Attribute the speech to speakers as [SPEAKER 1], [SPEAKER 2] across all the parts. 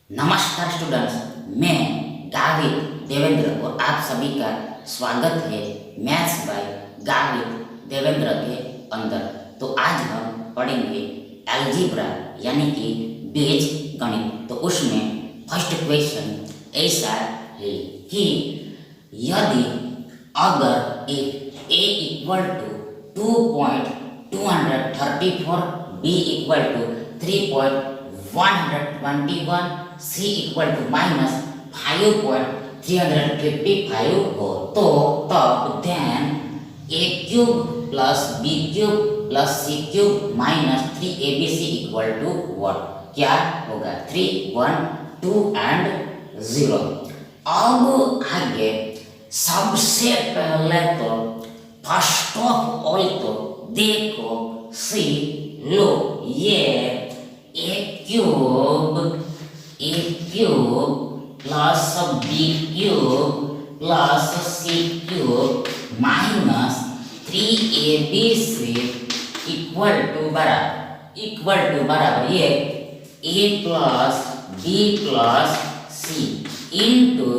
[SPEAKER 1] नमस्कार स्टूडेंट्स, मैं गावित देवेंद्र और आप सभी का स्वागत है मैथ्स बाय गावित देवेंद्र के अंदर। तो आज हम पढ़ेंगे अलजेब्रा यानी कि बीजगणित। तो उसमें फर्स्ट क्वेश्चन ऐसा है कि यदि अगर if a equal to 2.234, b equal to 3.121, c equal to -5.355 हो तो तब then a cube plus b cube plus c cube minus 3abc equal to what, क्या होगा? 3, 1, 2 एंड 0। अब आगे सबसे पहले तो फर्स्ट ऑफ ऑल तो देखो सी लो, ये a cube plus b cube plus c cube minus 3abc equal to बराबर ये a plus b plus c into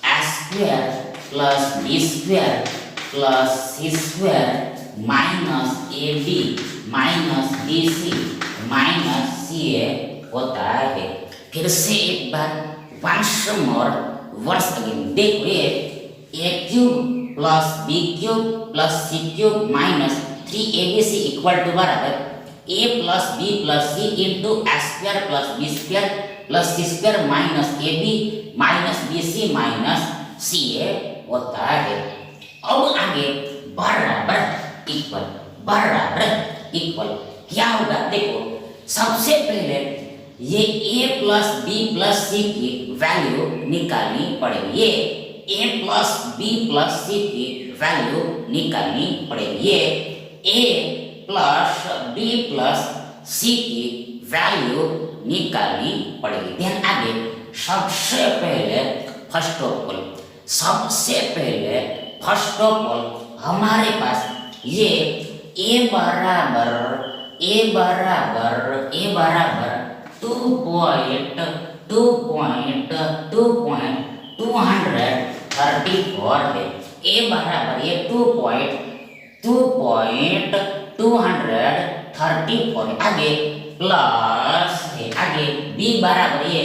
[SPEAKER 1] a square plus b square plus c square minus ab minus bc minus ca होता है। फिर से एक बार once again देखो, ये a cube plus b cube plus c cube minus 3abc equal to बराबर a plus b plus c into a square plus b square plus c square minus ab minus bc minus ca होता है। अब आगे बराबर equal क्या होगा? देखो सबसे पहले ये a plus b plus c की वैल्यू निकालनी पड़ेगी। ये a plus b plus c की वैल्यू निकालनी पड़ेगी। ये a plus b plus c की वैल्यू निकालनी पड़ेगी। ध्यान आगे सबसे पहले फर्स्ट ऑफ ऑल हमारे पास ये a बराबर 2.234 है। a बराबर ये 2.234 आगे प्लस है, आगे b बराबर ये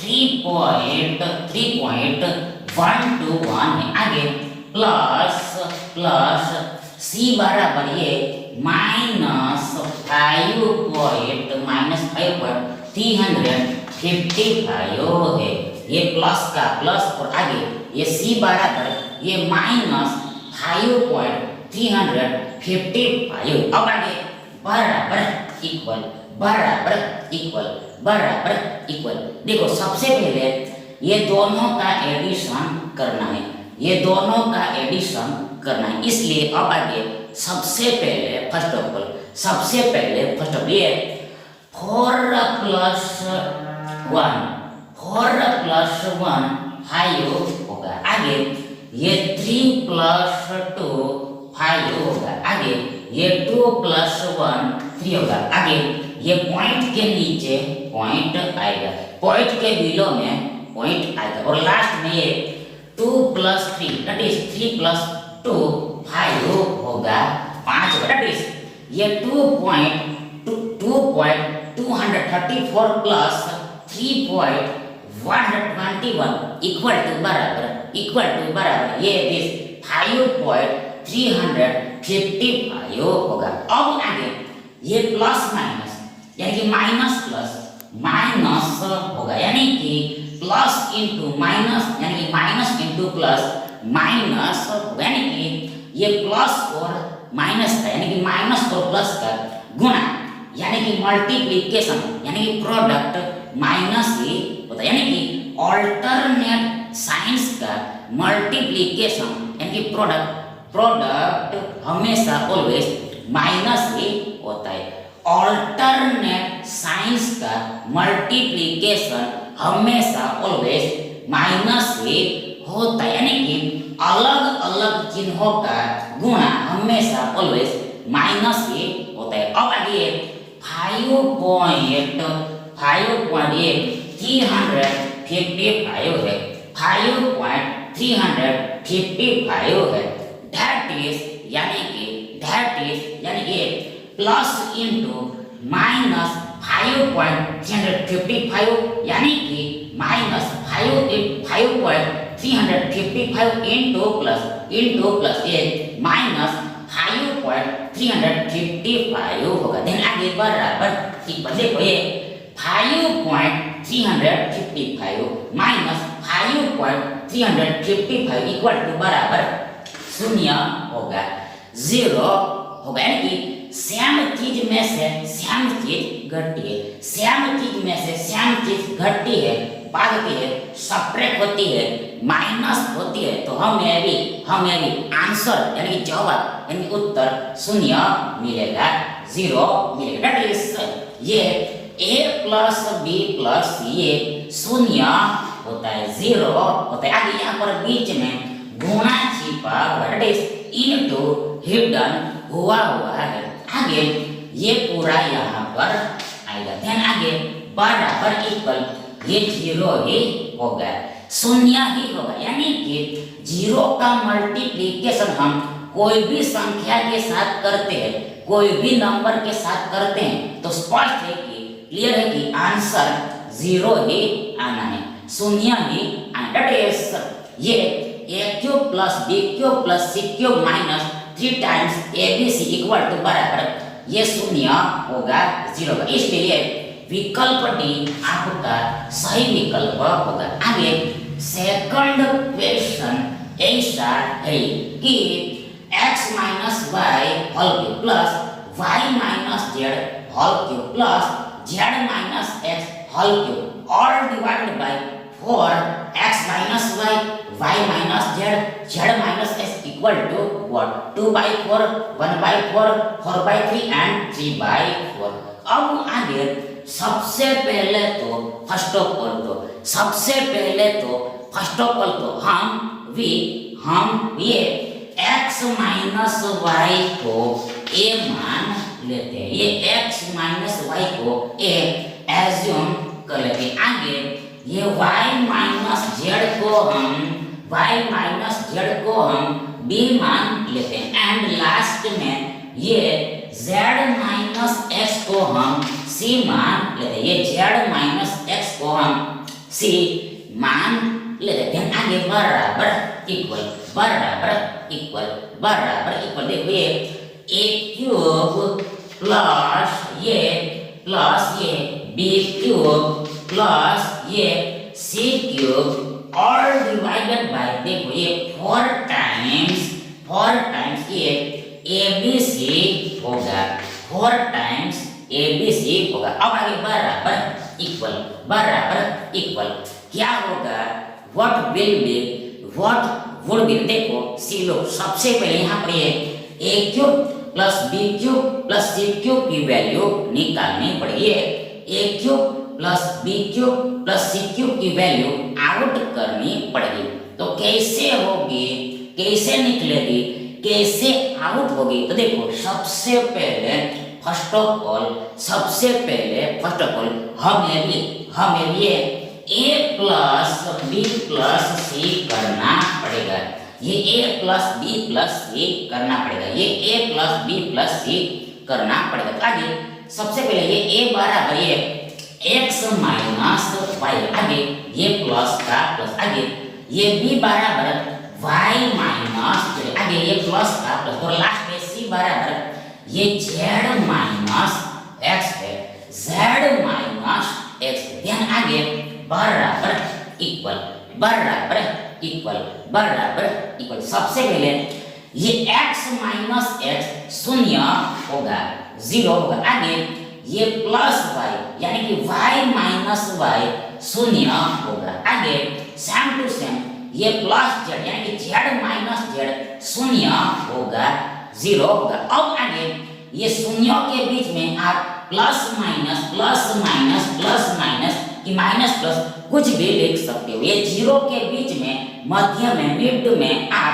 [SPEAKER 1] 3.121 है, आगे प्लस c बराबर ये माइनस 5.355 है। ये प्लस का प्लस और आगे ये c बराबर ये माइनस 5.355। अब आगे बराबर इक्वल देखो सबसे पहले ये दोनों का एडिशन करना है, इसलिए अब आगे सबसे पहले फर्स्ट ऑफ ऑल ये 4 प्लस 1 5 होगा, आगे ये 3 प्लस 2 5 होगा, आगे ये 2 प्लस 1 3 होगा, आगे ये पॉइंट के नीचे पॉइंट आएगा, पॉइंट के बिलो में पॉइंट आएगा और लास्ट में ये 2 प्लस 3 दैट इज 3 प्लस 2 5 होगा 5 होगा, दैट इज ये 2.234 प्लस 3.121 इक्वल टू बराबर ये दिस 5.355 होगा। अब आगे ये प्लस माइनस यानी कि माइनस प्लस माइनस होगा, यानी कि प्लस इंटू माइनस यानी कि माइनस इंटू प्लस माइनस, यानी कि ये प्लस और माइनस का यानी कि माइनस और प्लस का गुणा यानी कि मल्टीप्लिकेशन यानी कि प्रोडक्ट माइनस ही होता है, यानी कि ऑल्टरनेट साइंस का मल्टीप्लिकेशन यानी कि प्रोडक्ट हमेशा ऑलवेज माइनस ही होता है। ऑल्टरनेट साइंस का मल्टीप्लिकेशन हमेशा ऑलवेज माइनस ही होता है, यानी कि अलग अलग चिन्हों का गुणा हमेशा ऑलवेज माइनस ही होता है। अब आगे 5.8 355 है, 5.355 है। दैट इज यानी कि प्लस इंटू माइनस 5.355 यानी कि माइनस 5.355 इंटू प्लस ये माइनस 5.355 होगा। देन आगे बराबर इक्वल देखो ये 5.355 माइनस 5.355 इक्वल टू बराबर 0 होगा, 0 होगा। यानी कि सेम चीज में से सेम चीज घटती है, सेम चीज में से सेम चीज घटती है, भागती है, सब्ट्रैक्ट होती है, माइनस होती है, तो हमें भी आंसर यानी जवाब यानी उत्तर 0 मिलेगा, 0 मिलेगा। दैट इज ये a प्लस बी प्लस ये 0 होता है, 0 होता है। आगे यहाँ पर बीच में गुणा छिपा हुआ है, दैट इज इनटू हिडन हुआ है। आगे ये पूरा यहाँ पर आएगा। ध्यान आगे बराबर इक्वल ये 0 ही होगा, 0 ही होगा। यानी कि 0 का मल्टीप्लिकेशन हम कोई भी संख्या के साथ करते हैं, कोई भी नंबर के साथ करते हैं, तो स्पष्ट है कि क्लियर है कि आंसर 0 ही आना है, 0 ही आना। दैट इज ये a cube plus b cube plus c cube minus 3 times abc equal to बराबर ये 0 होगा, 0 होगा। इसलिए विकल्प डी आपका सही विकल्प होगा। आगे सेकंड क्वेश्चन ऐसा है कि x minus y whole cube plus y minus z whole cube plus z minus x whole cube all divided by 4x minus y y minus z z minus s equal to what 2/4 1/4 4/3 and 3/4। अब आगे सबसे पहले तो first of all तो हम ये x minus y को a मान लेते हैं, ये x माइनस y को a एज्यूम कर लेते हैं। आगे ये y माइनस z को हम b मान लेते हैं एंड लास्ट में ये z माइनस x को हम c मान लेते हैं, ये z माइनस x को हम c मान लेते हैं। आगे बराबर इक्वल देखो ये a क्यूब प्लस ये b क्यूब प्लस ये c cube all divided bye देखो ये 4 टाइम्स ये abc होगा, 4 टाइम्स abc होगा। अब आगे बराबर इक्वल क्या होगा, व्हाट वुड बी देखो सी लोग सबसे पहले यहाँ पर ये a cube plus b cube plus c cube की वैल्यू निकालनी पड़ेगी, a cube plus b cube plus c cube की वैल्यू आउट करनी पड़ेगी। तो कैसे होगी, कैसे निकलेगी, कैसे आउट होगी, तो देखो सबसे पहले फर्स्ट ऑफ ऑल हमें ये a plus b plus c करना पड़ेगा, ये a plus b plus c करना पड़ेगा, ये a plus b plus c करना पड़ेगा। तो आगे सबसे पहले ये a बराबर ये x माइनस y, आगे ये प्लस का प्लस, आगे ये b बराबर y माइनस z, आगे ये प्लस का प्लस, और लास्ट में c बराबर ये z माइनस x है, z माइनस x। ध्यान आगे बराबर इक्वल सबसे पहले ये x माइनस x 0 होगा, 0 होगा। आगे ये प्लस y यानी कि y माइनस y 0 होगा। आगे सेम टू सेम ये प्लस z यानी कि z माइनस z 0 होगा, 0 होगा। अब आगे ये शून्यों के बीच में आप प्लस माइनस कि माइनस प्लस कुछ भी लिख सकते हो। ये 0 के बीच में मध्य में मिड में आप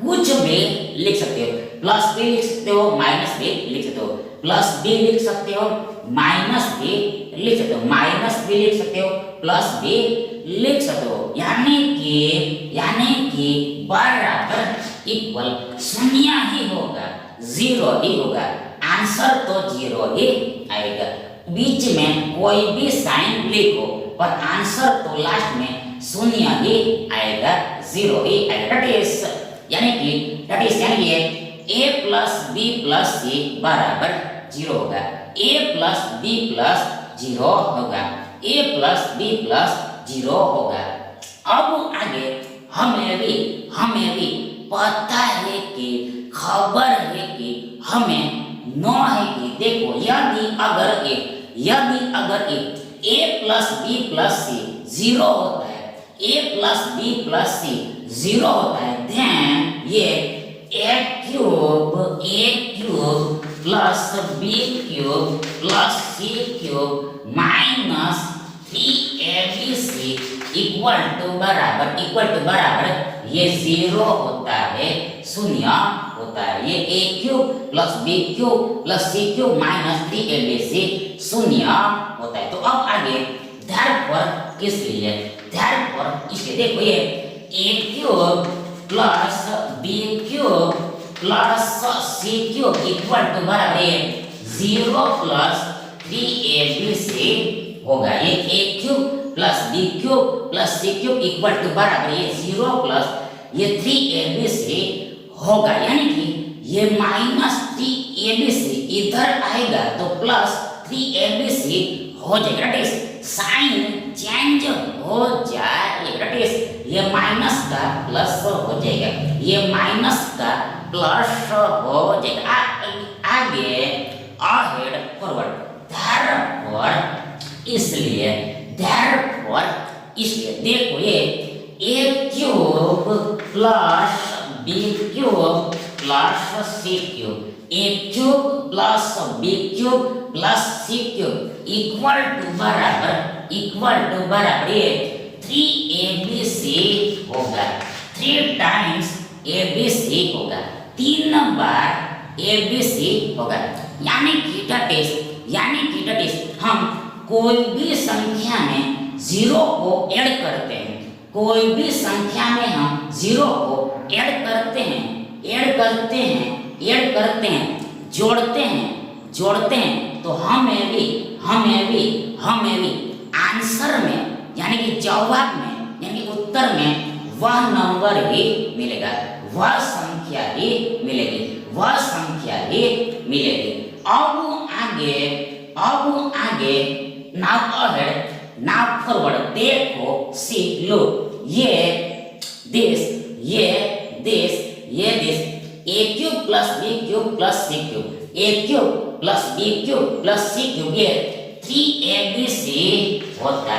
[SPEAKER 1] कुछ भी लिख सकते हो, प्लस भी लिख सकते हो, माइनस भी लिख सकते हो, प्लस भी लिख सकते हो, माइनस भी लिख सकते हो, माइनस भी लिख सकते हो, प्लस भी लिख सकते हो, यानी कि बराबर इक्वल शून्य ही होगा, जीरो ही होगा, आंसर तो जीरो ही आएगा। बीच में कोई भी साइन लिखो पर आंसर तो लास्ट में शून्य ही आएगा, जीरो ही आएगा। यानी कि a plus b plus c बराबर जीरो होगा, a plus b plus zero होगा, a plus b plus zero होगा। अब आगे हमें भी पता है कि खबर है कि हमें नो है कि देखो यदि अगर a plus b plus c zero होता है, a plus b plus c zero होता है, देन ये a cube plus b cube plus c cube minus 3abc equal to बराबर ये जीरो होता है, शून्य होता है। ये a cube plus b cube plus c cube minus 3abc शून्य होता है। तो अब आगे therefore इसलिए देखो ये a cube plus b cube plus c cube equal to बराबर है 0 प्लस 3abc होगा। ये a cube plus b cube plus c cube equal to बराबर ये 0 प्लस ये 3abc होगा, यानी कि ये माइनस 3abc इधर आएगा तो प्लस 3abc हो जाएगा। साइन चेंज हो जाएगा, ये माइनस का प्लस हो जाएगा, ये माइनस का प्लस हो जाएगा। आगे अहेड फॉरवर्ड इसलिए देखो ये a cube plus b cube plus c cube, a cube plus b cube plus c cube equal to बराबर ये 3abc होगा, 3 टाइम्स abc होगा, 3 बार abc होगा। यानी कि दट इज हम कोई भी संख्या में जीरो को ऐड करते हैं, कोई भी संख्या में हम जीरो को ऐड करते हैं, जोड़ते हैं तो हमें भी आंसर में यानी कि जवाब में यानी कि उत्तर में वह नंबर ही मिलेगा, वह संख्या ही मिलेगी। अब आगे नाउ फॉरवर्ड देखो, सी लो ये this a cube plus b cube plus c cube, a cube plus b cube plus c cube ये 3abc होता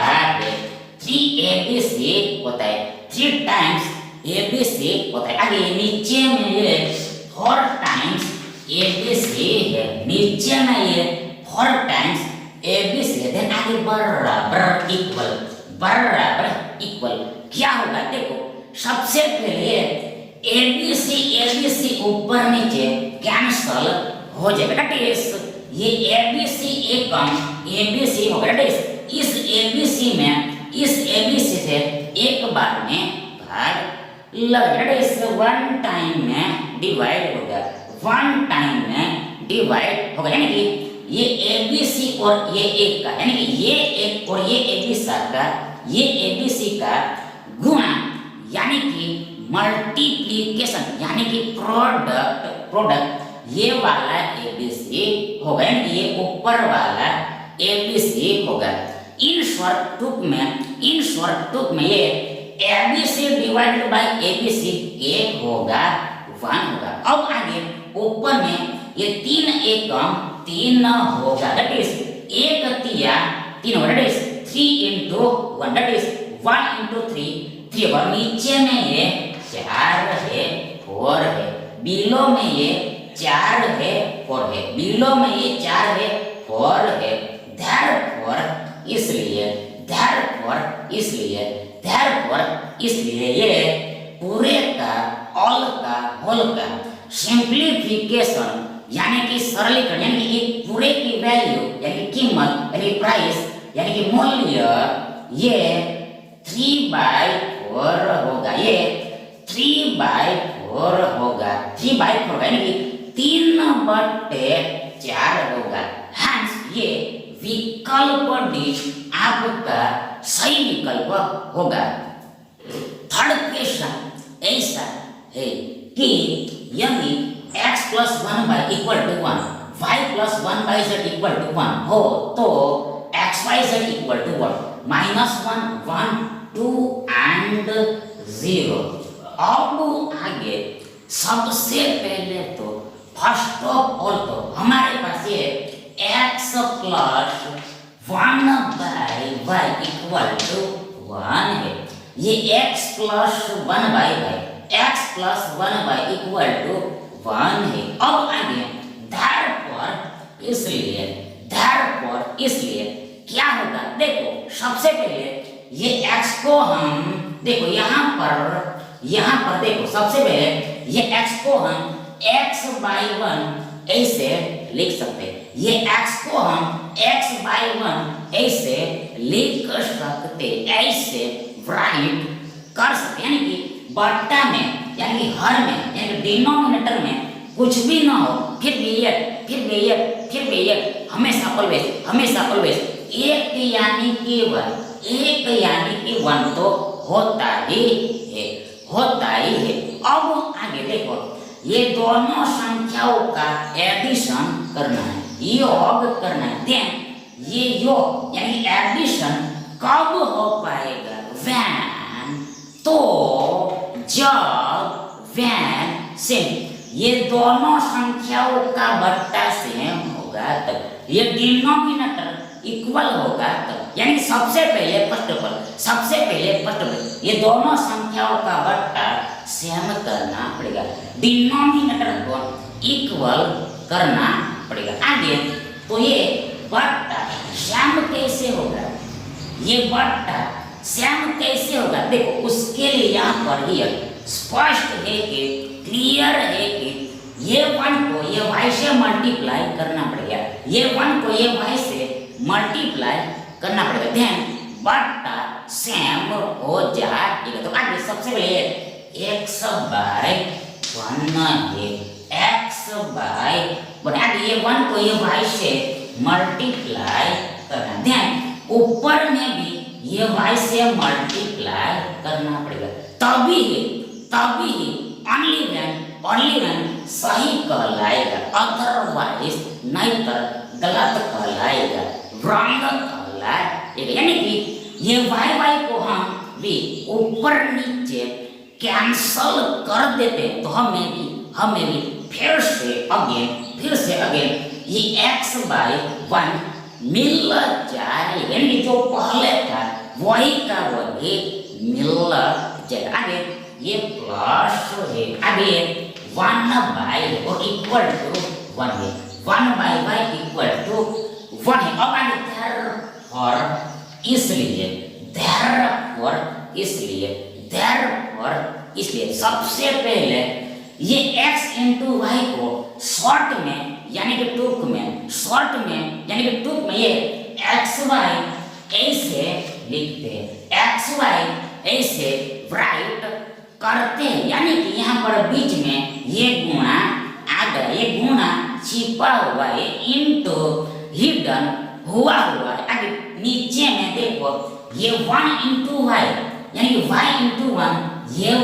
[SPEAKER 1] है, 3 टाइम्स abc होता है। आगे नीचे में ये 4 टाइम्स abc है, नीचे में ये 4 टाइम्स abc है, देन आगे बराबर इक्वल क्या होगा देखो, सबसे पहले abc ऊपर नीचे कैंसल हो जाएगा, ये abc एक कम abc होगा, इस abc से एक बार में भाग लगेगा, 1 टाइम में डिवाइड होगा, यानी कि ये abc और ये एक का यानी कि ये एक और ये abc का गुणा यानी कि मल्टीप्लिकेशन यानी कि प्रोडक्ट ये वाला abc होगा, यानी ये ऊपर वाला abc होगा। इन शॉर्ट टुक में ये abc डिवाइडेड बाय abc 1 होगा, 1 होगा। अब आगे ऊपर में ये 3 एकम 3 होगा, दैट इज 1 तिया 3 होगा, that is 3 into 1 that is 1 into 3 और नीचे में ये 4 है 4 है, बिलो में ये 4 है 4 है, बिलो में ये 4 है 4 है। therefore इसलिए ये पूरे का ऑल का होल का सिंप्लीफिकेशन यानी कि सरलीकरण यानी कि एक पूरे की वैल्यू यानी कि कीमत यानी प्राइस यानी कि मूल्य ये 3/4 होगा। ये 3/4 होगा। 3/4 यानी कि 3/4 होगा। हेंस ये विकल्प डी आपका सही विकल्प होगा। थर्ड क्वेश्चन ऐसा है कि यदि x plus 1 equal to 1, y plus 1/z equal to 1 हो तो x y z equal to what? -1, 1, 2 and 0। अब आगे सबसे पहले तो फर्स्ट ऑफ ऑल तो हमारे पास ये x plus 1/y equal to 1 है। ये x plus 1/y x plus 1/y equal to 1 है। अब आगे therefore इसलिए क्या होगा? देखो सबसे पहले ये x को हम देखो यहाँ पर देखो सबसे पहले ये x को हम x/1 ऐसे लिख सकते हैं। ये x को हम x/1 ऐसे लिख सकते, ऐसे राइट कर सकते, यानी कि बट्टा में यानी कि हर में यानी कि डिनोमिनेटर में कुछ भी ना हो फिर भी एक हमेशा ऑलवेज एक यानी कि 1 तो होता ही है। अब आगे देखो ये दोनों संख्याओं का एडिशन करना है, योग करना है। देन ये योग यानी एडिशन कब हो पाएगा? व्हेन सेम ये दोनों संख्याओं का बट्टा सेम होगा तब, ये डिनोमिनेटर इक्वल होगा तब, यानी सबसे पहले फर्स्ट ऑफ ऑल ये दोनों संख्याओं का बट्टा सेम करना पड़ेगा, डिनोमिनेटर को इक्वल करना पड़ेगा। आगे तो ये बट्टा सेम कैसे होगा? ये बट्टा सेम कैसे होगा? देखो उसके लिए यहाँ पर ही स्पष्ट है कि क्लियर है कि ये 1 को ये y से मल्टीप्लाई करना पड़ेगा, ये 1 को ये y से मल्टीप्लाई करना पड़ेगा। देन बट्टा सेम हो जाएगा। तो आगे सबसे पहले x/1 है, x/1 आगे ये 1 को ये y से मल्टीप्लाई करना। देन ऊपर में भी ये y से मल्टीप्लाई करना पड़ेगा, तभी ओनली व्हेन सही कहलाएगा, अदरवाइज नहीं तो गलत कहलाएगा, रॉन्ग कहलाएगा। यानी कि ये y को हम भी ऊपर नीचे कैंसल कर देते तो हमें भी फिर से अगेन ये x/1 मिल जाए, यानी जो पहले था वही का वही मिल जाए। आगे ये प्लस है, आगे 1/y और इक्वल टू 1 है, 1/y इक्वल टू 1 है। अब आगे therefore इसलिए सबसे पहले ये x into y को शॉर्ट में यानी कि टूक में ये xy ऐसे लिखते हैं, xy ऐसे राइट करते हैं, यानी कि यहाँ पर बीच में ये गुणा आ गया, ये गुणा छिपा हुआ है, इनटू हिडन हुआ है। आगे नीचे में देखो ये 1 into y यानी कि y into 1 ये y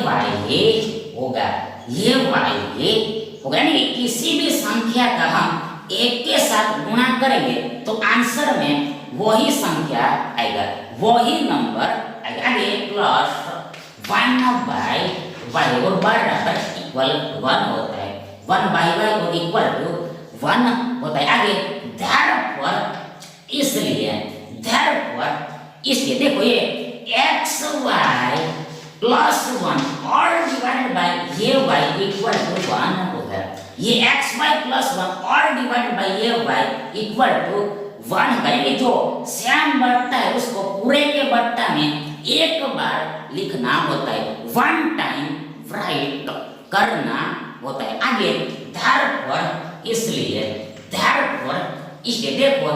[SPEAKER 1] होगा, यानी कि किसी भी संख्या का हम एक के साथ गुणा करेंगे तो आंसर में वही संख्या आएगा, वही नंबर आएगा। आगे प्लस 1/y और बराबर इक्वल 1 होता है, 1/y और इक्वल टू 1 होता है। आगे therefore इसलिए देखो ये xy प्लस 1 और डिवाइडेड बाय ये y इक्वल टू 1 होगा, ये xy प्लस 1 और डिवाइडेड बाय ये y इक्वल टू 1 होगा। यानी जो सेम बट्टा है उसको पूरे के बट्टा में एक बार लिखना होता है, 1 टाइम राइट करना होता है। आगे therefore इसलिए therefore इसलिए देखो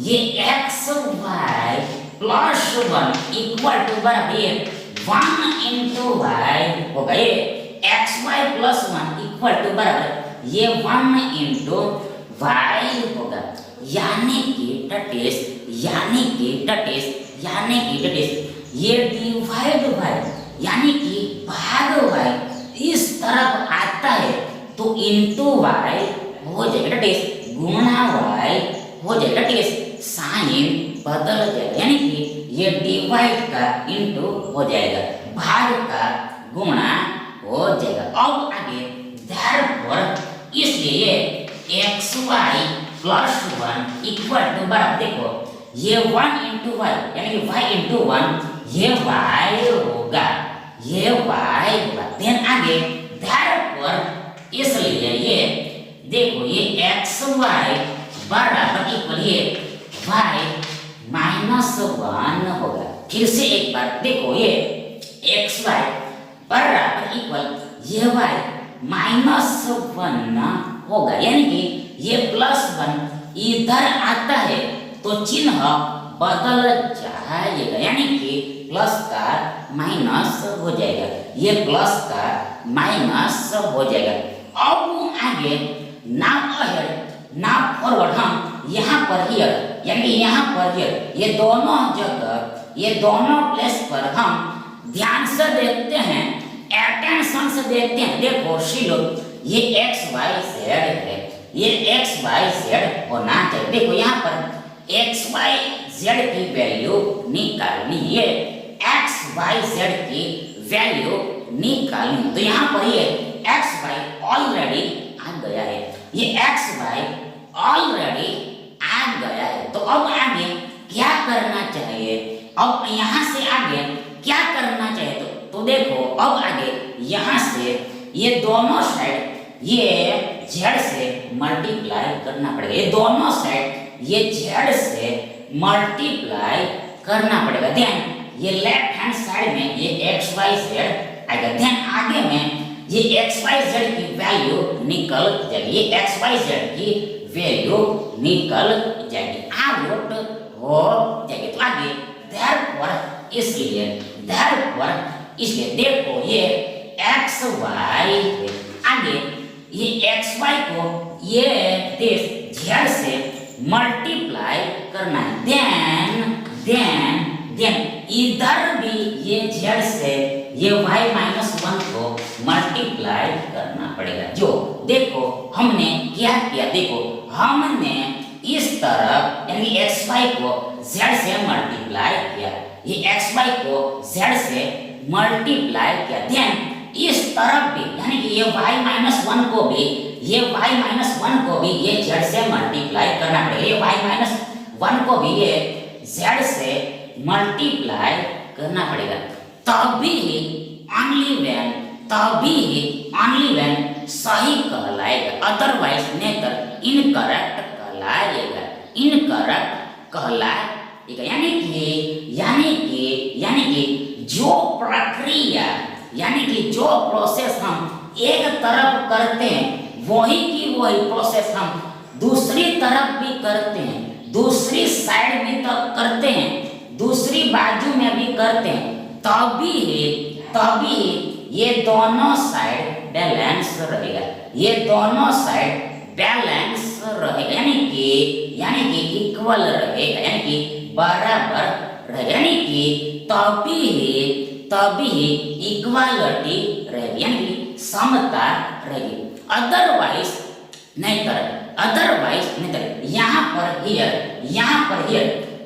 [SPEAKER 1] ये x y plus 1 equal to बराबर ये 1 इंटू वाई होगा। ये x y plus 1 equal to बराबर ये 1 इंटू वाई होगा। यानी कि टटेस ये डिवाइड बाय यानी कि भाग वाई इस तरफ आता है तो इंटू वाई हो जाएगा, टटेस गुणा वाई हो जाएगा, टटेस साइन बदल जाएगा। यानी कि ये डिवाइड का इंटू हो जाएगा, भाग का गुणा हो जाएगा। अब आगे therefore इसलिए x y plus 1 equal to बराबर देखो ये 1 इंटू वाई यानी कि y इंटू 1 ये y होगा, ये y होगा। देन आगे therefore इसलिए ये देखो ये एक्स वाई बराबर इक्वल ये y माइनस 1 होगा। फिर से एक बार देखो ये एक्स वाई बराबर इक्वल ये y माइनस 1 होगा। यानी कि ये प्लस 1 इधर आता है तो चिन्ह बदल जाएगा, यानी कि प्लस का माइनस हो जाएगा, ये प्लस का माइनस हो जाएगा। अब आगे नाउ अहेड नाउ फॉरवर्ड हम यहाँ पर हियर यानी यहाँ पर हियर ये दोनों जगह ये दोनों प्लेस पर हम ध्यान से देखते हैं, अटेंशन से देखते हैं। देखो शिलो ये एक्स वाई जेड है, ये एक्स वाई जेड होना चाहिए। देखो यहाँ पर एक्स वाई जेड की वैल्यू निकालनी है, एक्स वाई जेड की वैल्यू निकालनी। तो यहाँ पर ये एक्स वाई ऑलरेडी आ गया है, ये एक्स वाई ऑलरेडी आ गया है। तो अब आगे क्या करना चाहिए, अब यहाँ से आगे क्या करना चाहिए तो देखो अब आगे यहाँ से ये दोनों साइड ये z से मल्टीप्लाई करना पड़ेगा, ये दोनों साइड ये z से मल्टीप्लाई करना पड़ेगा। ध्यान ये लेफ्ट हैंड साइड में ये एक्स वाई जेड आएगा, ध्यान आगे में ये एक्स वाई जेड की वैल्यू निकल जाएगी, ये एक्स वाई जेड की वैल्यू निकल जाएगी, आउट हो जाएगी। तो आगे therefore इसलिए देखो ये एक्स वाई आगे ये एक्स वाई को ये जेड से मल्टीप्लाई करना है। देन इधर भी ये जेड से ये y माइनस 1 को मल्टीप्लाई करना पड़ेगा। जो देखो हमने क्या किया, देखो हमने इस तरफ यानी एक्स वाई को जेड से मल्टीप्लाई किया, ये एक्स वाई को जेड से मल्टीप्लाई किया। ध्यान इस तरफ भी यानी कि ये y माइनस 1 को भी ये y माइनस 1 को भी ये z से मल्टीप्लाई करना पड़ेगा, ये y माइनस 1 को भी ये z से मल्टीप्लाई करना पड़ेगा। तभी ओनली व्हेन सही कहलाएगा, अदरवाइज नेतर इनकरेक्ट कहलाएगा। यानी कि जो प्रक्रिया यानी कि जो प्रोसेस हम एक तरफ करते हैं वही की वही प्रोसेस हम दूसरी तरफ भी करते हैं, दूसरी साइड भी तब करते हैं, दूसरी बाजू में भी करते हैं, तभी ये दोनों साइड बैलेंस रहेगा, ये दोनों साइड बैलेंस रहेगा, यानी कि इक्वल रहेगा, यानी कि बराबर रहेगा, यानी कि तभी इक्वालिटी रहेगी, यानी कि समता रहेगी। अदरवाइज नहीं तर यहाँ पर हियर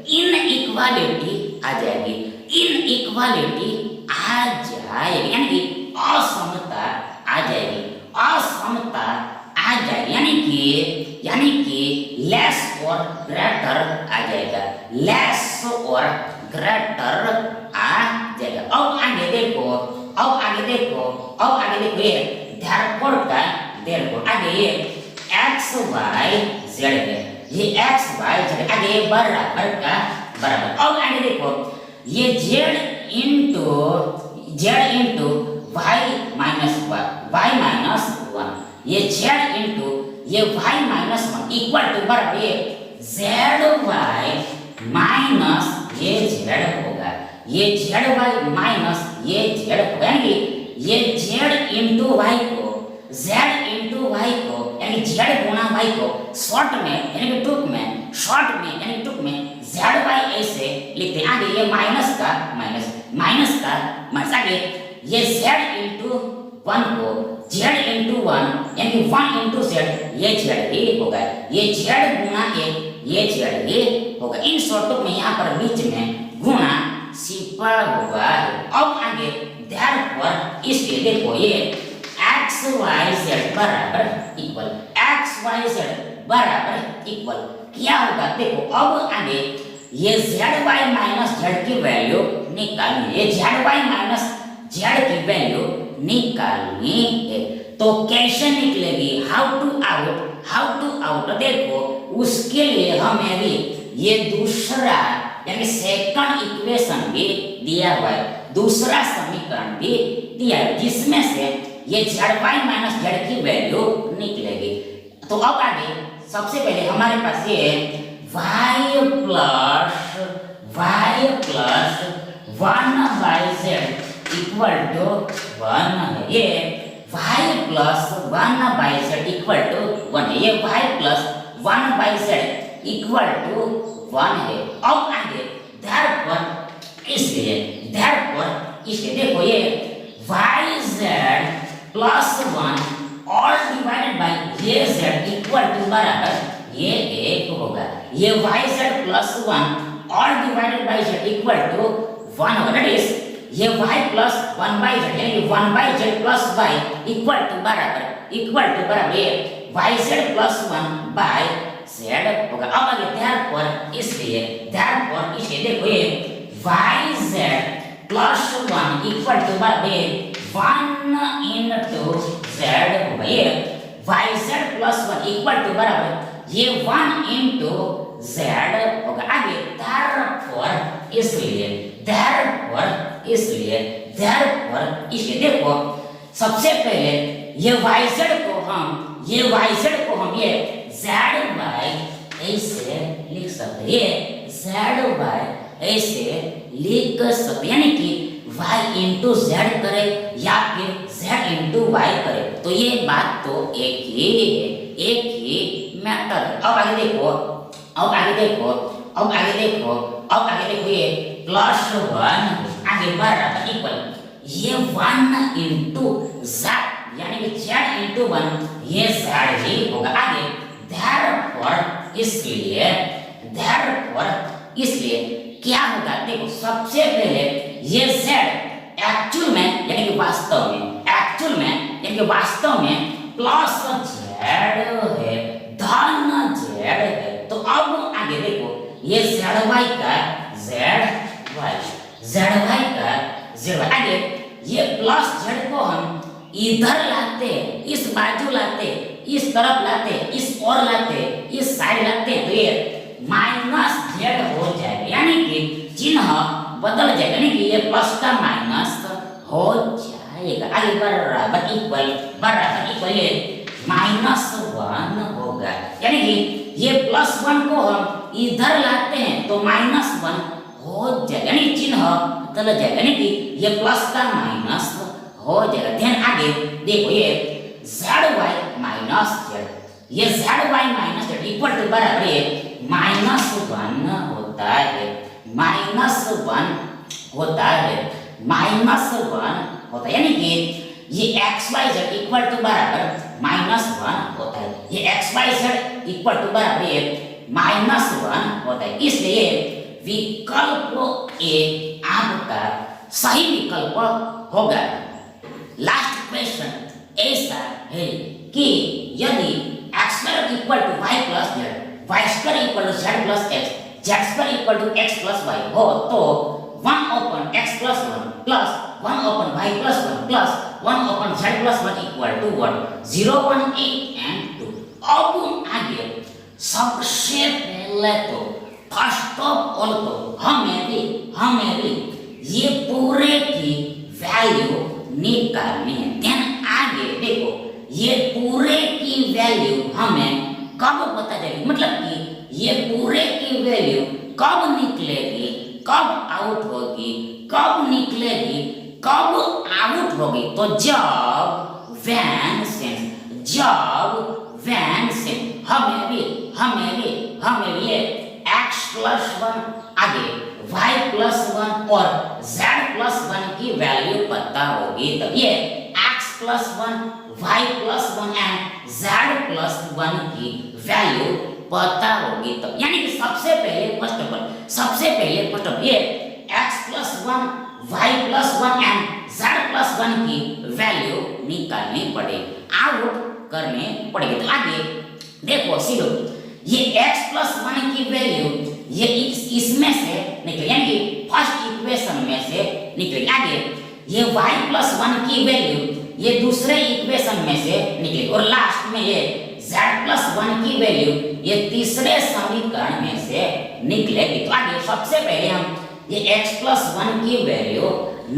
[SPEAKER 1] इनइक्वालिटी आ जाएगी, यानी कि असमता आ जाएगी, यानी कि लेस और ग्रेटर आ जाएगा, लेस और ग्रेटर आ जाएगा। अब आगे देखो ये therefore का आगे ये एक्स वाई जेड है, ये एक्स वाई जेड आगे बराबर का बराबर। अब आगे देखो ये जेड इंटू वाई माइनस 1, ये जेड इंटू ये y minus one equal to बराबर ये ZY माइनस ये Z होगा, ये ZY माइनस ये Z होगा, यानी ये Z इंटू वाई को Z इंटू वाई को यानी Z गुणा वाई को शॉर्ट में यानी कि टुक में शॉर्ट में यानी टुक में ZY ऐसे लिखते हैं। आगे ये माइनस का माइनस आगे ये Z इंटू वन को Z इंटू वन यानी कि 1 इंटू Z ये Z ही होगा, ये Z गुणा ये Z ही होगा। इन शॉर्टों में यहाँ पर बीच में गुणा सिपा हुआ है। अब आगे therefore इसलिए देखो ये x y z बराबर इक्वल क्या होगा, देखो अब आगे ये zy माइनस z की वैल्यू निकालनी है, zy माइनस z की वैल्यू निकालनी है। तो कैसे निकलेगी, हाउ टू आउट देखो उसके लिए हमें भी ये दूसरा यानी सेकंड इक्वेशन भी दिया हुआ है, दूसरा समीकरण भी दिया है जिसमें से ये zy माइनस z की वैल्यू निकलेगी। तो अब आगे सबसे पहले हमारे पास ये y plus 1/z equal to 1 है, ये y plus 1/z equal to 1 है, ये y plus 1/z equal to 1 है। अब आगे therefore इसलिए देखो ये yz plus 1 all divided by ये z इक्वल टू बराबर ये 1 होगा, ये yz plus 1 all divided by z equal to 1 होगा, दैट इज ये y प्लस 1/z यानी 1/z plus y equal to बराबर ये yz प्लस 1/z होगा। अब आगे therefore इसलिए देखो ये yz प्लस 1 इक्वल टू बराबर 1 इंटू z होगा, ये yz प्लस 1 इक्वल टू बराबर ये 1 इंटू z होगा। आगे therefore इसलिए देखो सबसे पहले ये yz को हम ये zy ऐसे लिख सकते हैं, ये zy ऐसे लिख सकते यानी कि y इंटू z करे या फिर z इंटू y करे, तो ये बात तो एक ही मैटर। अब आगे देखो ये प्लस 1 आगे बराबर इक्वल ये 1 इंटू z यानी कि z इंटू 1 ये z ही होगा। आगे therefore इसलिए क्या होगा, देखो सबसे पहले ये z एक्चुअल में यानी कि वास्तव में प्लस z है धन z है। तो अब आगे देखो ये zy का zy आगे ये प्लस z को हम इधर लाते, इस बाजू लाते, इस तरफ लाते, इस ओर लाते, इस साइड लाते, तो ये माइनस z हो जाएगा यानी कि चिन्ह बदल जाएगा, यानी कि ये प्लस का माइनस हो जाएगा। आगे बराबर इक्वल ये -1 होगा, यानी कि ये +1 को हम इधर लाते हैं तो -1 हो जाएगा, यानी चिन्ह बदल जाएगा, यानी कि ये प्लस का माइनस हो जाएगा। ध्यान आगे देखो ये zy माइनस z, ये zy minus z equal to बराबर ये -1 होता है, यानी कि ये xyz इक्वल टू बराबर -1 होता है, ये xyz इक्वल टू बराबर ये -1 होता है। इसलिए विकल्प ए आपका सही विकल्प होगा। लास्ट क्वेश्चन ऐसा है कि यदि x² equal to y plus z, y² equal to z plus x, z² equal to x plus y हो तो 1/x plus 1 plus 1/y plus 1 plus 1/z plus 1 equal to 1, 0, 1, 8 and 2। अब आगे सबसे पहले तो फर्स्ट ऑफ ऑल तो हमें भी ये पूरे की वैल्यू निकालनी है। देन आगे देखो ये पूरे की वैल्यू हमें होगी तो जब व्हेन हमें भी ये x प्लस 1 आगे y प्लस 1 और z प्लस 1 की वैल्यू पता होगी तब ये x plus 1 y plus 1 and z plus 1 की वैल्यू पता होगी तब, यानी कि सबसे पहले फर्स्ट ऑफ ऑल ये x plus 1 y plus 1 and z plus 1 की वैल्यू निकालनी पड़ेगी, आउट करनी पड़ेगी। तो आगे देखो सीधो ये x प्लस 1 की वैल्यू ये इसमें से निकले, यानी कि फर्स्ट इक्वेशन में से निकले। आगे ये y प्लस 1 की वैल्यू ये दूसरे इक्वेशन में से निकले और लास्ट में ये z प्लस 1 की वैल्यू ये तीसरे समीकरण में से निकलेगी। तो आगे सबसे पहले हम ये x प्लस 1 की वैल्यू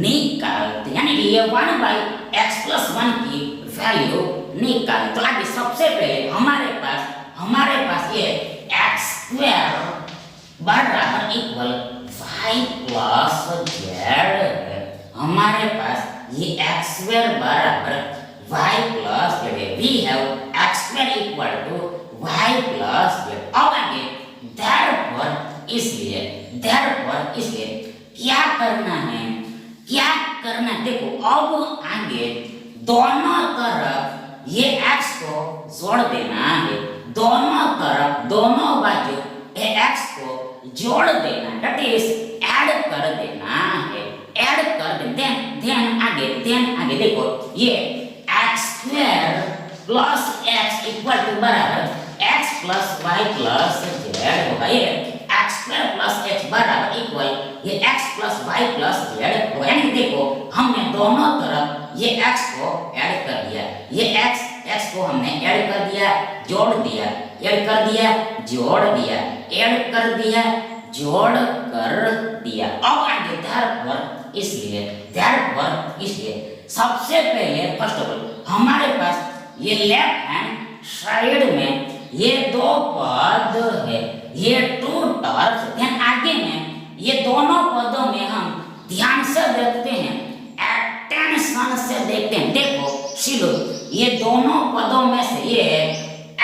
[SPEAKER 1] निकालते, यानी कि ये 1 बाई x प्लस 1 की वैल्यू निकालें। तो आगे सबसे पहले हमारे पास ये x स्क्वायर बराबर इक्वल y प्लस z है। हमारे पास ये x स्क्वायर बराबर y प्लस z है। We have x square equal to y plus z। अब आगे therefore इसलिए क्या करना है, देखो अब आगे दोनों तरफ ये x को जोड़ देना है, दोनों बाजू ये x को जोड़ देना, दैट इज ऐड कर देना है, देन आगे देखो ये x square plus x equal to बराबर x plus y plus z होगा। ये x स्क्वायर प्लस x बराबर इक्वल ये x plus y plus z होगा, यानी देखो हमने दोनों तरफ ये x को ऐड कर दिया, ये x को हमने ऐड कर दिया, जोड़ दिया, ऐड कर दिया, जोड़ दिया, ऐड कर दिया, जोड़ कर दिया। अब आगे therefore इसलिए सबसे पहले फर्स्ट ऑफ ऑल हमारे पास ये लेफ्ट हैंड साइड में ये दो पद है, ये टू टर्म्स, ध्यान आगे में ये दोनों पदों में हम ध्यान से देखते हैं, अटेंशन से देखते हैं। देखो सीधो ये दोनों पदों में से ये x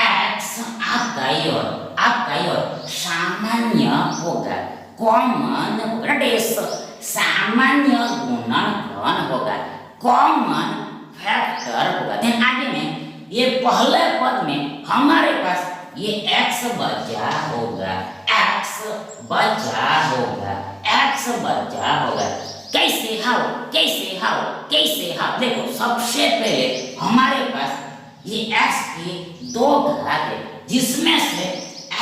[SPEAKER 1] आपका और सामान्य होगा, कॉमन होगा, सामान्य गुणनखंड होगा, कॉमन फैक्टर होगा। देन आगे में ये पहले पद में हमारे पास ये x बचा होगा, कैसे हाउ देखो सबसे पहले हमारे पास ये x की दो घात है जिसमें से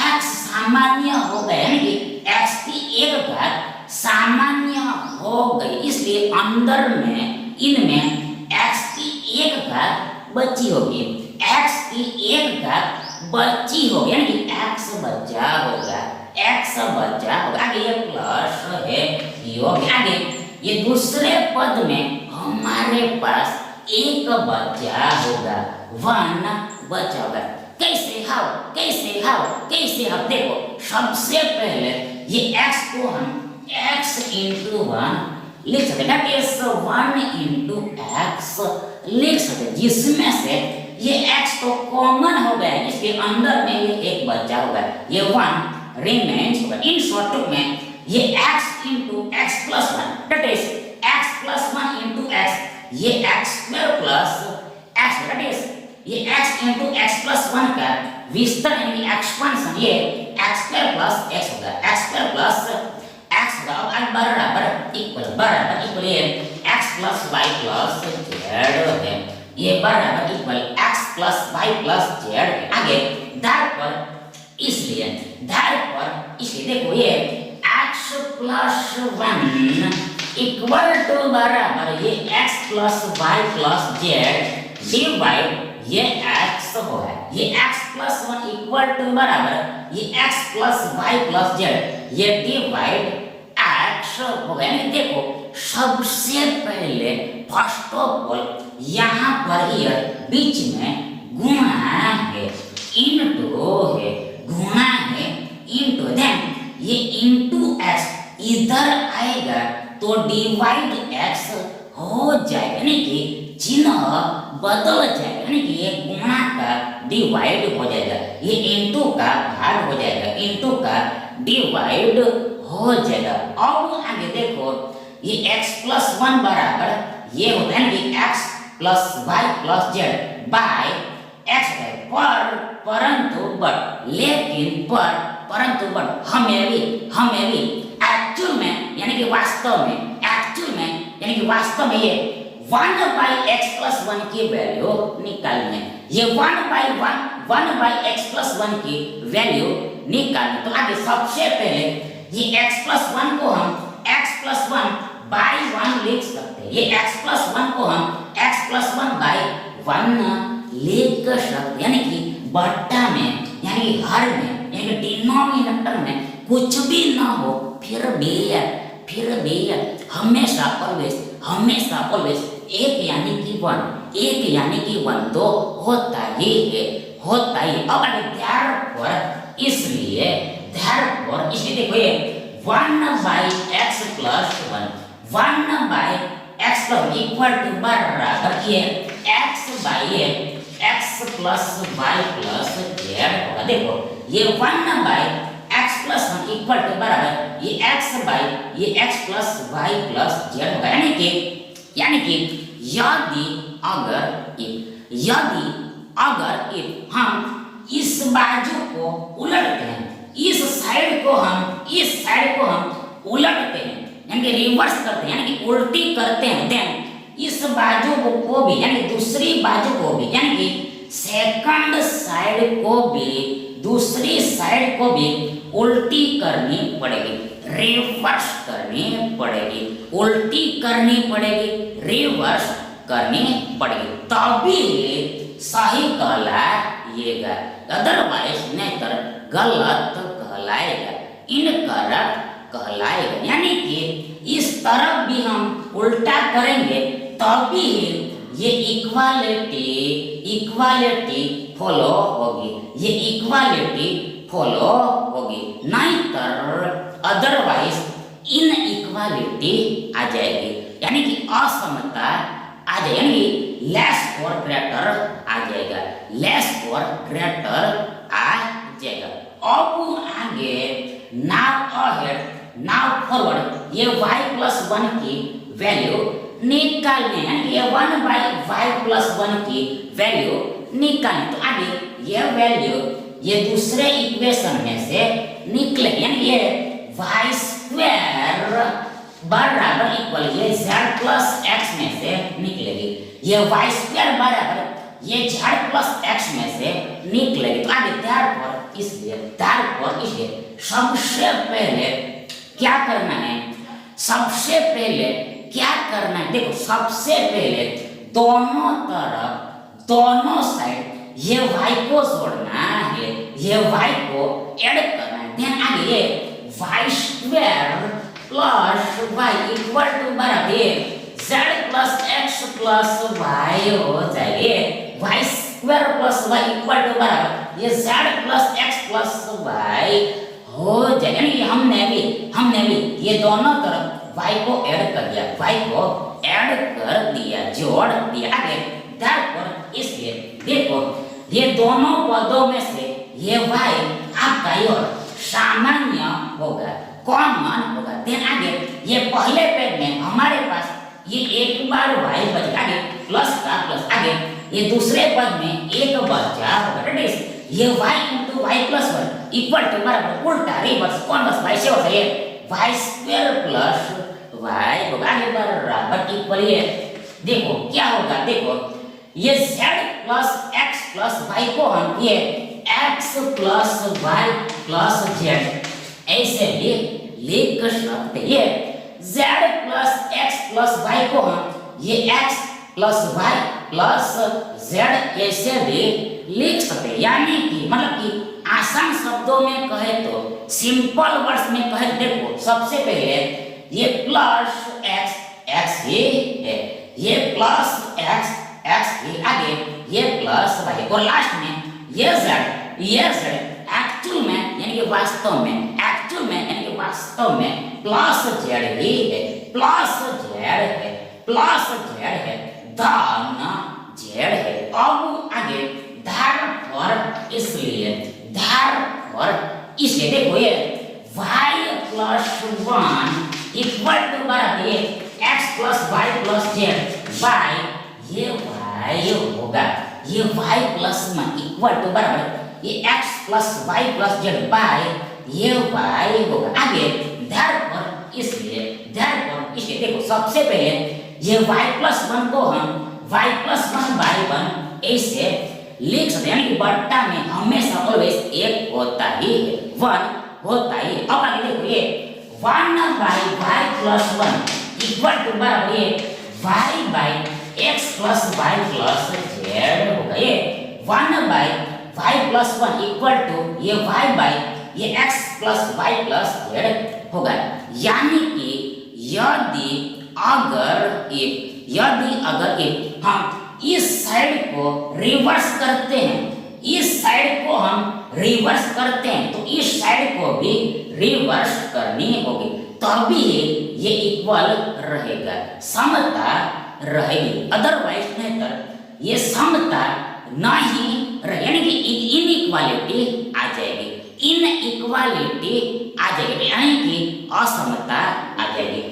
[SPEAKER 1] x सामान्य हो गया, यानी कि x की एक घात सामान्य हो गई, इसलिए अंदर में इनमें x की एक घात बची होगी, यानी कि x बचा होगा, आगे ये प्लस है, आगे ये दूसरे पद में हमारे पास एक बचा होगा, 1 बचा होगा। कैसे हाउ देखो सबसे पहले ये x को हम x into 1 लिख सकते, दैट इज 1 into x लिख सकते, जिसमें से ये x तो कॉमन हो गया, इसके अंदर में ये एक बचा होगा, ये 1 रिमेन्स होगा। इन शॉर्ट में ये x into x plus 1 that is x plus 1 into x, ये x square plus x that is ये x into x plus 1 का विस्तार यानी एक्सपेंशन, ये x स्क्वायर प्लस x होगा, x स्क्वायर प्लस x होगा। अब बराबर इक्वल ये x plus y plus z है, ये बराबर equal x plus y plus z है। आगे इसलिए देखो ये x plus 1 इक्वल टू बराबर ये x plus y plus z divide ये x होगा, ये x plus 1 इक्वल टू बराबर ये x plus y plus z, ये डिवाइड x होगा। यानी देखो सबसे पहले फर्स्ट ऑफ ऑल यहाँ पर ये बीच में गुणा है, इनटू देन ये इनटू x इधर आएगा तो डिवाइड x हो जाएगा, यानी कि चिन्ह बदल जाएगा, यानी कि ये गुणा का डिवाइड हो जाएगा, ये इनटू का भाग हो जाएगा, इनटू का डिवाइड हो जाएगा। अब आगे देखो ये x+1 बराबर ये होता है कि x plus y plus z by x है परंतु बट लेकिन परंतु बट हमें भी एक्चुअल में यानी कि वास्तव में ये 1/x+1 की वैल्यू निकालनी है, ये 1/x+1 की वैल्यू निकालनी। तो आगे सबसे पहले ये x+1 को हम x+1/1 लिख सकते हैं, ये x+1 को हम x+1/1 लिख सकते, यानी कि बट्टा में यानी कि हर में यानी कि डिनोमिनेटर में कुछ भी ना हो फिर भी हमेशा ऑलवेज एक यानी कि 1 तो होता ही है। अब आगे इसलिए देखो ये 1/x+1 इक्वल टू बराबर ये x+y+z होगा। देखो ये 1/x+1 इक्वल टू बराबर ये x+y+z होगा, यानी कि यदि अगर हम इस बाजू को उलटते हैं, इस साइड को हम उलटते हैं यानी कि रिवर्स करते हैं यानी कि उल्टी करते हैं, देन इस बाजू को भी यानी दूसरी बाजू को भी यानी कि सेकंड साइड को भी दूसरी साइड को भी उल्टी करनी पड़ेगी, रिवर्स करनी पड़ेगी, उल्टी करनी पड़ेगी, रिवर्स करनी पड़ेगी, तभी सही कहलाएगा, अदरवाइज नेतर गलत कहलाएगा, इनकरेक्ट कहलाएगा। यानी कि इस तरफ भी हम उल्टा करेंगे तभी ये इक्वालिटी फॉलो होगी, नहीं तर अदरवाइज इनइक्वालिटी आ जाएगी, यानी कि असमता आ जाएगी, यानी कि लेस और ग्रेटर आ जाएगा, अब आगे नाउ फॉरवर्ड ये y+1 की वैल्यू निकालनी है, यानी ये 1/y+1 की वैल्यू निकालनी। तो आगे ये वैल्यू ये दूसरे इक्वेशन में से निकलेगी, यानी ये y² बराबर इक्वल ये z+x में से निकलेगी, ये y² बराबर ये z+x में से निकलेगी। तो आगे इसलिए सबसे पहले क्या करना है, देखो सबसे पहले दोनों साइड ये y को जोड़ना है, ये y को ऐड करना है, देन आगे ये y² + y इक्वल टू बराबर z+x+y हो जाएगी, y² + y इक्वल टू बराबर ये z+x+y हो जाएगा, यानी हमने भी ये दोनों तरफ y को ऐड कर दिया, जोड़ दिया। आगे इसलिए देखो ये दोनों पदों में से ये y आपका सामान्य होगा, कॉमन होगा, देन आगे ये पहले पद में हमारे पास ये एक बार y बचेगा, आगे प्लस का प्लस, आगे ये दूसरे पद में एक बचा होगा, ये y × y+1 इक्वल टू बराबर उल्टा रिवर्स कौन बस y से होता है y² + y होगा, आगे बराबर इक्वल ये देखो क्या होगा, देखो ये z+x+y को हम ये x+y+z ऐसे भी लिख सकते हैं, ये z+x+y को हम ये x+y+z ऐसे भी लिख सकते हैं, यानी कि मतलब कि आसान शब्दों में कहे तो सिंपल वर्ड्स में कहे, देखो सबसे पहले ये प्लस x ही है, ये प्लस x ही, आगे ये प्लस y और लास्ट में ये z एक्चुअल में यानी कि वास्तव में प्लस z ही है, धन जेड है। अब आगे therefore इसलिए देखो ये y प्लस 1 इक्वल टू बराबर है x plus y plus z y, ये y होगा, ये y प्लस में इक्वल टू बराबर ये x plus y plus z y, ये y होगा। आगे therefore इसलिए देखो सबसे पहले ये y प्लस 1 को हम y प्लस 1 बाई 1 ऐसे लिख सकते हैं, यानी कि बट्टा में हमेशा ऑलवेज एक होता ही है, 1 होता ही। अब आगे देखो ये 1 by y plus 1 equal to बराबर ये y by x plus y plus z होगा। ये 1 by y plus 1 equal to ये y बाई ये x plus y plus z होगा। यानी कि यदि अगर हम इस साइड को रिवर्स करते हैं, तो इस साइड को भी रिवर्स करनी होगी, तभी ये इक्वल रहेगा, समता रहेगी। अदरवाइज नहीं तो ये समता नहीं रहे, यानी कि इनइक्वालिटी आ जाएगी, यानी कि असमता आ जाएगी,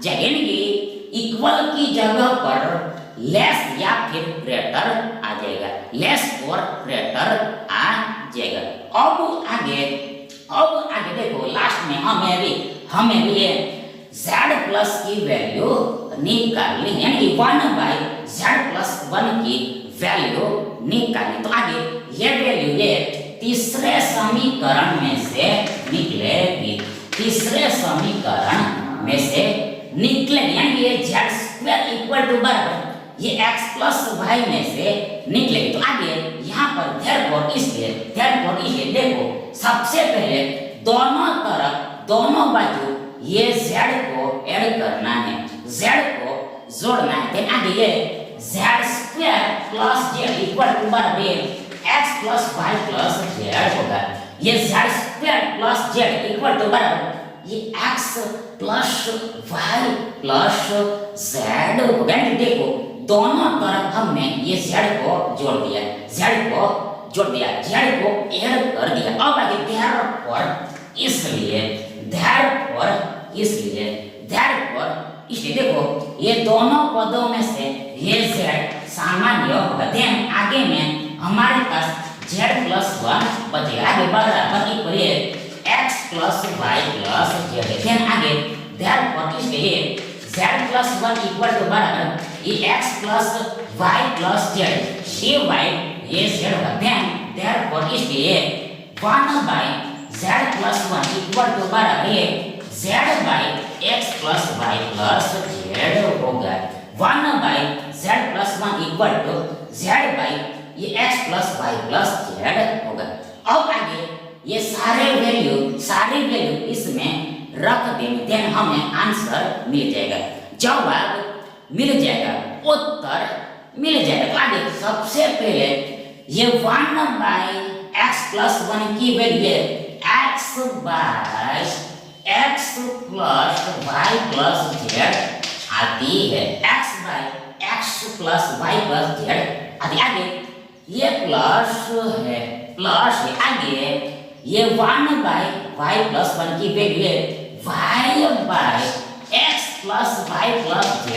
[SPEAKER 1] यानी कि इक्वल की जगह पर लेस या फिर ग्रेटर आ जाएगा, लेस और ग्रेटर आ जाएगा। अब आगे देखो लास्ट में हमें भी ये z प्लस की वैल्यू निकालनी है, यानी कि 1 बाई z प्लस 1 की वैल्यू निकालनी। तो आगे ये वैल्यू ये तीसरे समीकरण में से निकलेगी, यानी ये z स्क्वायर इक्वल टू बराबर ये x प्लस y में से निकलेगी। तो आगे यहाँ पर therefore इसलिए देखो सबसे पहले दोनों बाजू ये z को ऐड करना है, z को जोड़ना है। फिर आगे ये z square plus z equal to बराबर x plus y plus z होगा। ये z square plus z equal to बराबर ये x plus y plus z होगा। देखो दोनों तरफ हमने ये z को जोड़ दिया, z को ऐड कर दिया। अब आगे therefore इसलिए देखो ये दोनों पदों में से ये z सामान्य होगा। देन आगे में हमारे पास z प्लस 1 बचेगा, आगे बराबर equal x plus y plus z। Then आगे therefore इसलिए z प्लस 1 इक्वल टू बराबर ये x plus y plus z divide ये z होगा। देन therefore इसलिए 1 by z plus 1 equal to बराबर ये z by x plus y plus z होगा। 1 by z plus 1 equal to z by ये x plus y plus z होगा। अब आगे ये सारे वैल्यू इसमें रख देंगे, देन हमें आंसर मिल जाएगा, जवाब मिल जाएगा, उत्तर मिल जाएगा। तो आगे सबसे पहले ये 1 बाई x प्लस 1 की value x by x plus y plus z आती है, x by x plus y plus z आती। आगे ये प्लस है, आगे ये 1 बाई y प्लस 1 की value y by x plus y plus z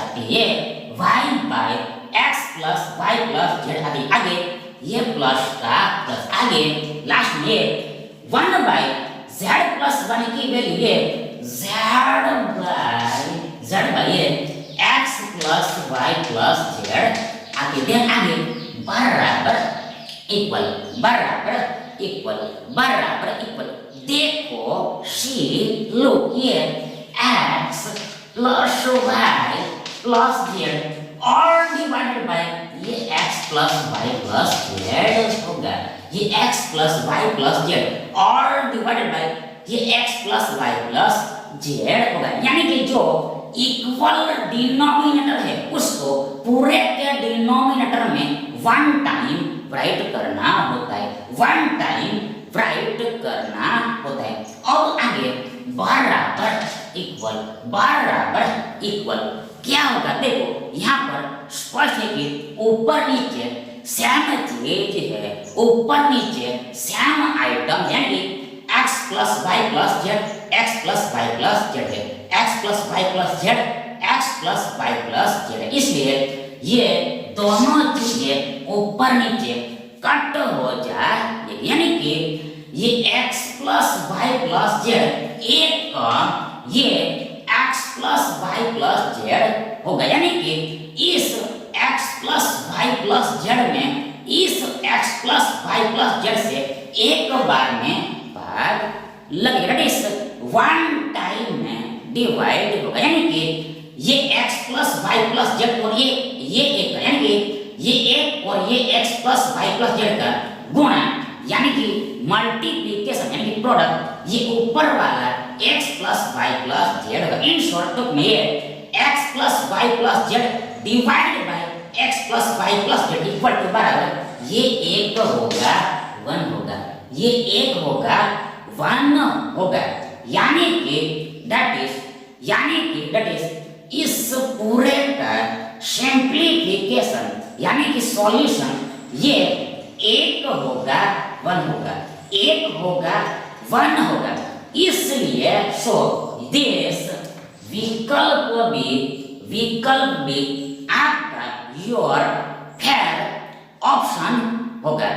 [SPEAKER 1] आती है, y by x plus y plus z आती। आगे ये प्लस का प्लस, आगे लास्ट में 1 बाई z प्लस 1 की value z by x plus y plus z आती। देन आगे बराबर देखो सी लुक ये x plus y plus z और डिवाइडेड बाय ये x plus y plus z होगा। ये x plus y plus z और डिवाइडेड बाय ये x plus y plus z होगा। यानी कि जो इक्वल डिनोमिनेटर है उसको पूरे के डिनोमिनेटर में 1 टाइम राइट करना होता है, 1 टाइम राइट करना होता है। अब आगे बराबर इक्वल क्या होगा, देखो यहाँ पर स्पष्ट है कि ऊपर नीचे सेम चीज है, ऊपर नीचे सेम आइटम यानी x plus y plus z x plus y plus z है, x plus y plus z x plus y plus z है। इसलिए ये दोनों चीजें ऊपर नीचे कट हो जाए, यानी कि ये x plus y plus z एक का ये x plus y plus z होगा, यानी कि इस x plus y plus z में इस x plus y plus z से एक बार में भाग लगेगा, इस वन टाइम में डिवाइड होगा, यानी कि ये x plus y plus z और ये एक का, यानी कि ये एक और ये x plus y plus z का गुणा यानी कि मल्टीप्लिकेशन यानी कि प्रोडक्ट, ये ऊपर वाला x plus y plus z होगा। इन शॉर्ट में ये x plus y plus z divided by x plus y plus z equal to बराबर ये एक होगा 1 होगा, ये एक होगा 1 होगा, यानी कि दैट इज इस पूरे का सिंप्लीफिकेशन यानी कि सॉल्यूशन ये एक होगा 1 होगा, एक होगा 1 होगा। इसलिए सो दिस विकल्प भी आपका योर फेयर ऑप्शन होगा।